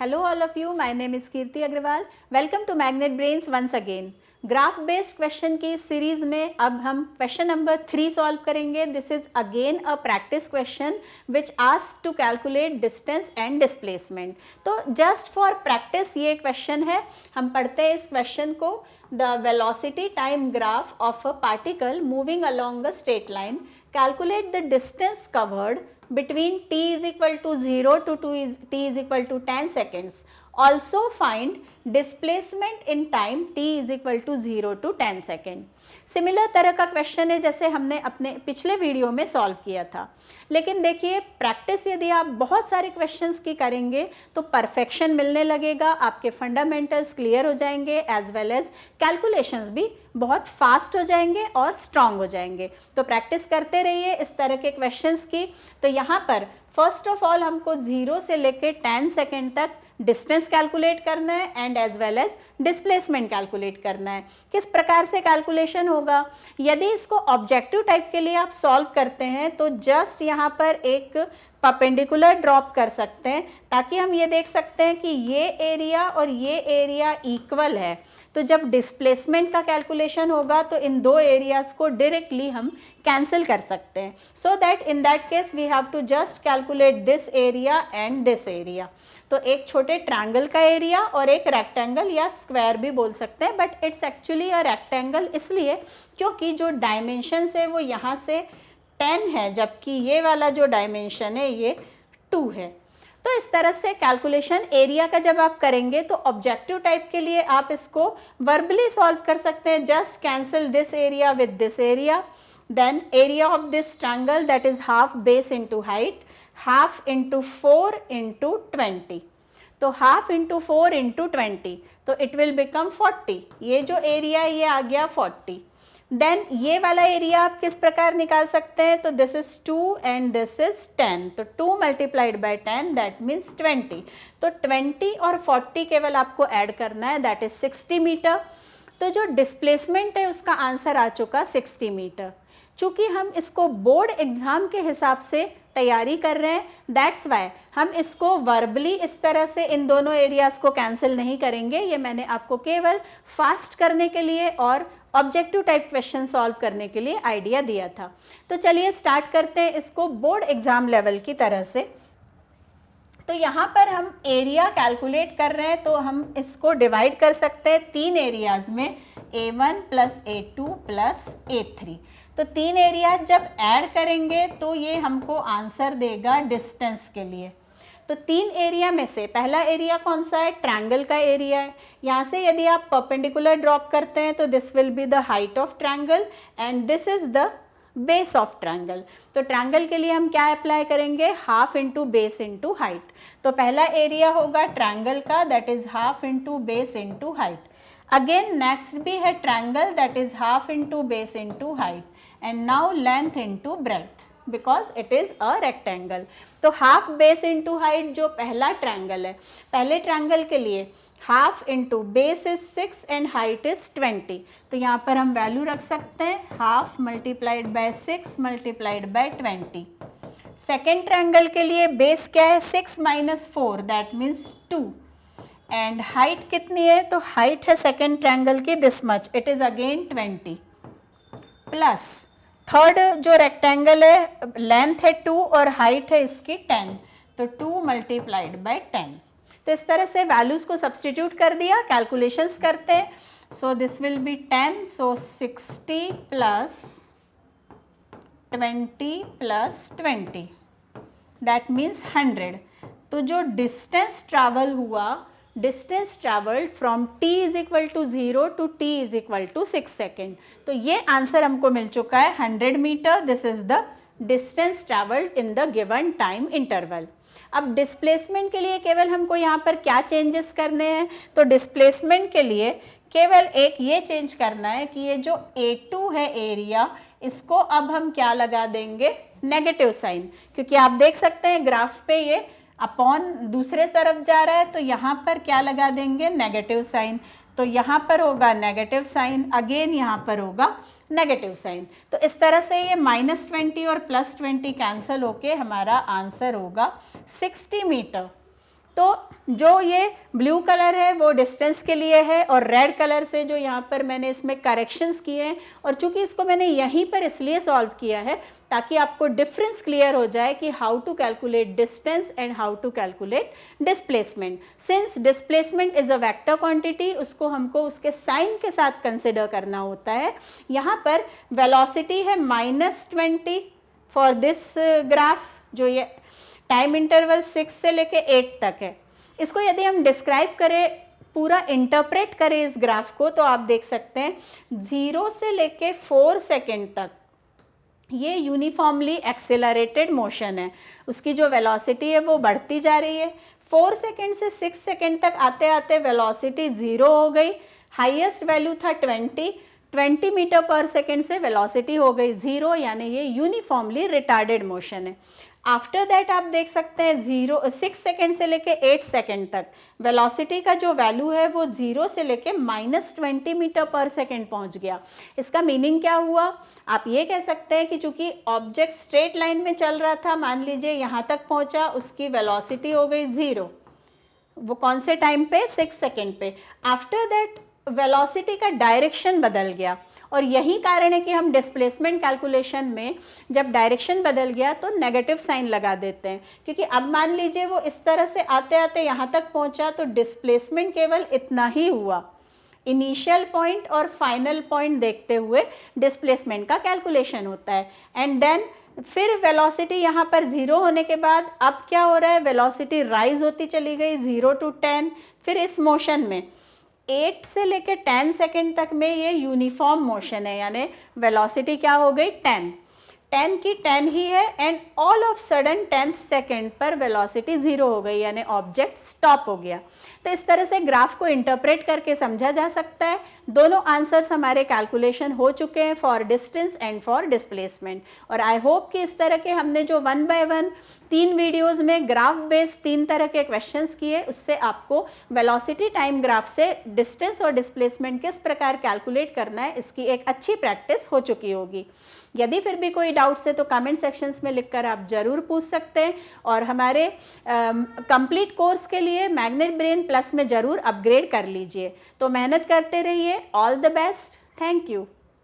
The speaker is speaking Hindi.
Hello all of you, my name is Kirti Agrawal. Welcome to Magnet Brains once again. Graph based question की सीरीज में अब हम क्वेश्चन नंबर 3 सॉल्व करेंगे. This is again a practice question which ask to calculate distance and displacement. तो जस्ट फॉर प्रैक्टिस ये क्वेश्चन है. हम पढ़ते हैं इस क्वेश्चन को. The velocity time graph of a particle moving along a straight line. Calculate the distance covered between t is equal to 0 to t is equal to 10 seconds. Also find displacement in time t is equal to 0 to 10 second. Similar तरह का क्वेश्चन है जैसे हमने अपने पिछले वीडियो में सॉल्व किया था. लेकिन देखिए प्रैक्टिस यदि आप बहुत सारे क्वेश्चंस की करेंगे तो परफेक्शन मिलने लगेगा, आपके फंडामेंटल्स क्लियर हो जाएंगे, एज वेल एज कैलकुलेशंस भी बहुत फास्ट हो जाएंगे और स्ट्रांग हो जाएंगे. तो प्रैक्टिस करते रहिए इस तरह के क्वेश्चंस की. तो यहाँ पर फर्स्ट ऑफ ऑल हमको 0 से लेके 10 सेकेंड तक डिस्टेंस कैलकुलेट करना है and as well as displacement calculate करना है. किस प्रकार से कैलकुलेशन होगा? यदि इसको ऑब्जेक्टिव टाइप के लिए आप सॉल्व करते हैं तो जस्ट यहाँ पर एक परपेंडिकुलर ड्रॉप कर सकते हैं ताकि हम ये देख सकते हैं कि ये एरिया और ये एरिया इक्वल है. तो जब डिस्प्लेसमेंट का कैलकुलेशन होगा तो इन दो एरियाज़ को डायरेक्टली हम कैंसिल कर सकते हैं. So that in that case we have to just calculate this area and this area. तो एक छोटे ट्रायंगल का एरिया और एक रेक्टेंगल या स्क्वायर भी बोल सकते हैं, but it's actually a rectangle इसलिए क्योंकि जो डायमेंशन है वो यहाँ से 10 है जबकि ये वाला जो डायमेंशन है ये 2 है. तो इस तरह से कैलकुलेशन एरिया का जब आप करेंगे तो ऑब्जेक्टिव टाइप के लिए आप इसको वर्बली सॉल्व कर सकते हैं. Just cancel this area with this area. Then area of this triangle that is half base into height, half into 4 into 20. तो हाफ इंटू 4 इंटू 20 तो इट विल बिकम 40. ये जो एरिया ये आ गया 40. देन ये वाला एरिया आप किस प्रकार निकाल सकते हैं? तो this is 2 and this is 10. तो 2 मल्टीप्लाइड बाय 10 दैट मीन्स 20. तो 20 और 40 केवल आपको ऐड करना है, दैट इज 60 मीटर. तो जो डिस्प्लेसमेंट है उसका आंसर आ चुका 60 मीटर. चूँकि हम इसको बोर्ड एग्जाम के हिसाब से तैयारी कर रहे हैं दैट्स वाई हम इसको वर्बली इस तरह से इन दोनों एरियाज़ को कैंसिल नहीं करेंगे. ये मैंने आपको केवल फास्ट करने के लिए और ऑब्जेक्टिव टाइप क्वेश्चन सॉल्व करने के लिए आइडिया दिया था. तो चलिए स्टार्ट करते हैं इसको बोर्ड एग्जाम लेवल की तरह से. तो यहाँ पर हम एरिया कैलकुलेट कर रहे हैं तो हम इसको डिवाइड कर सकते हैं 3 एरियाज़ में, A1 plus A2 plus A3. तो 3 एरिया जब ऐड करेंगे तो ये हमको आंसर देगा डिस्टेंस के लिए. तो 3 एरिया में से पहला एरिया कौन सा है? ट्रायंगल का एरिया है. यहाँ से यदि आप परपेंडिकुलर ड्रॉप करते हैं तो this will be the height of triangle and this is the base of triangle. तो ट्रायंगल के लिए हम क्या अप्लाई करेंगे? Half into base into height. तो पहला एरिया होगा ट्रायंगल का that is half into base into height. Again next भी है triangle that is half into base into height and now length into breadth because it is a rectangle. तो हाफ बेस इंटू हाइट जो पहला ट्रायंगल है, पहले ट्रायंगल के लिए half into base is 6 and height is 20. तो यहाँ पर हम वैल्यू रख सकते हैं half multiplied by 6 multiplied by 20. Second triangle के लिए बेस क्या है? 6 minus 4 that means 2 and height कितनी है? तो हाइट है सेकेंड ट्रायंगल की this much, it is again 20 plus third जो रेक्टेंगल है लेंथ है 2 और हाइट है इसकी 10. तो 2 मल्टीप्लाइड बाय 10. तो इस तरह से वैल्यूज़ को सब्सटीट्यूट कर दिया, कैलकुलेशंस करते हैं. So this will be 10. So 60 plus 20 plus 20 that means 100. तो जो डिस्टेंस ट्रैवल हुआ, distance travelled from t is equal to 0 to t is equal to 6 second. तो ये आंसर हमको मिल चुका है 100 metre. This is the distance travelled in the given time interval. अब डिस्प्लेसमेंट के लिए केवल हमको यहाँ पर क्या चेंजेस करने हैं? तो डिस्प्लेसमेंट के लिए केवल एक ये चेंज करना है कि ये जो A2 है एरिया, इसको अब हम क्या लगा देंगे? Negative sign. क्योंकि आप देख सकते हैं ग्राफ पे ये अपॉन दूसरे तरफ जा रहा है तो यहाँ पर क्या लगा देंगे? Negative sign. तो यहाँ पर होगा नेगेटिव साइन, अगेन यहाँ पर होगा नेगेटिव साइन. तो इस तरह से ये -20 और +20 कैंसिल होके हमारा आंसर होगा 60 मीटर. तो जो ये ब्लू कलर है वो डिस्टेंस के लिए है, और रेड कलर से जो यहाँ पर मैंने इसमें करेक्शंस किए हैं, और चूंकि इसको मैंने यहीं पर इसलिए सॉल्व किया है ताकि आपको डिफरेंस क्लियर हो जाए कि how to calculate distance and how to calculate displacement. Since displacement is a vector quantity, उसको हमको उसके साइन के साथ कंसिडर करना होता है। यहाँ पर वेलोसिटी है -20 फॉर दिस ग्राफ, जो ये टाइम इंटरवल 6 से लेके 8 तक है। इसको यदि हम डिस्क्राइब करें, पूरा इंटरप्रेट करें इस ग्राफ को, तो आप देख सकते हैं 0 से लेके 4 सेकेंड तक ये यूनिफॉर्मली एक्सेलरेटेड मोशन है। उसकी जो वेलोसिटी है वो बढ़ती जा रही है। 4 सेकेंड से 6 सेकेंड तक आते आते वेलोसिटी 0 हो गई। हाईएस्ट वैल्यू था 20 मीटर पर सेकेंड से वेलोसिटी हो गई 0, यानी ये यूनिफॉर्मली रिटार्डेड मोशन है। आफ्टर दैट आप देख सकते हैं 6 सेकेंड से लेके 8 सेकेंड तक वेलोसिटी का जो वैल्यू है वो 0 से लेके -20 मीटर पर सेकेंड पहुंच गया। इसका मीनिंग क्या हुआ? आप ये कह सकते हैं कि चूंकि ऑब्जेक्ट स्ट्रेट लाइन में चल रहा था, मान लीजिए यहाँ तक पहुंचा, उसकी वेलोसिटी हो गई 0। वो कौन से टाइम पे? 6 सेकेंड पे। आफ्टर दैट वेलोसिटी का डायरेक्शन बदल गया, और यही कारण है कि हम डिस्प्लेसमेंट कैलकुलेशन में जब डायरेक्शन बदल गया तो नेगेटिव साइन लगा देते हैं, क्योंकि अब मान लीजिए वो इस तरह से आते आते यहाँ तक पहुँचा तो डिस्प्लेसमेंट केवल इतना ही हुआ। इनिशियल पॉइंट और फाइनल पॉइंट देखते हुए डिस्प्लेसमेंट का कैलकुलेशन होता है। एंड देन फिर वेलोसिटी यहाँ पर 0 होने के बाद अब क्या हो रहा है? वेलोसिटी राइज होती चली गई 0 to 10। फिर इस मोशन में 8 से लेके 10 सेकेंड तक में ये यूनिफॉर्म मोशन है, यानी वेलोसिटी क्या हो गई? 10 की 10 ही है, and all of sudden 10th second पर वेलोसिटी 0 हो गई, यानी ऑब्जेक्ट स्टॉप हो गया। तो इस तरह से ग्राफ को इंटरप्रेट करके समझा जा सकता है। दोनों आंसर्स हमारे कैलकुलेशन हो चुके हैं, for distance and for displacement. और आई होप कि इस तरह के हमने जो 1 by 1 3 वीडियोज़ में ग्राफ बेस्ड 3 तरह के क्वेश्चंस किए, उससे आपको वेलोसिटी टाइम ग्राफ से डिस्टेंस और डिस्प्लेसमेंट किस प्रकार कैलकुलेट करना है, इसकी एक अच्छी प्रैक्टिस हो चुकी होगी। यदि फिर भी कोई डाउट्स है तो कमेंट सेक्शंस में लिखकर आप ज़रूर पूछ सकते हैं, और हमारे कंप्लीट कोर्स के लिए मैग्नेट ब्रेन प्लस में ज़रूर अपग्रेड कर लीजिए। तो मेहनत करते रहिए। All the best. Thank you.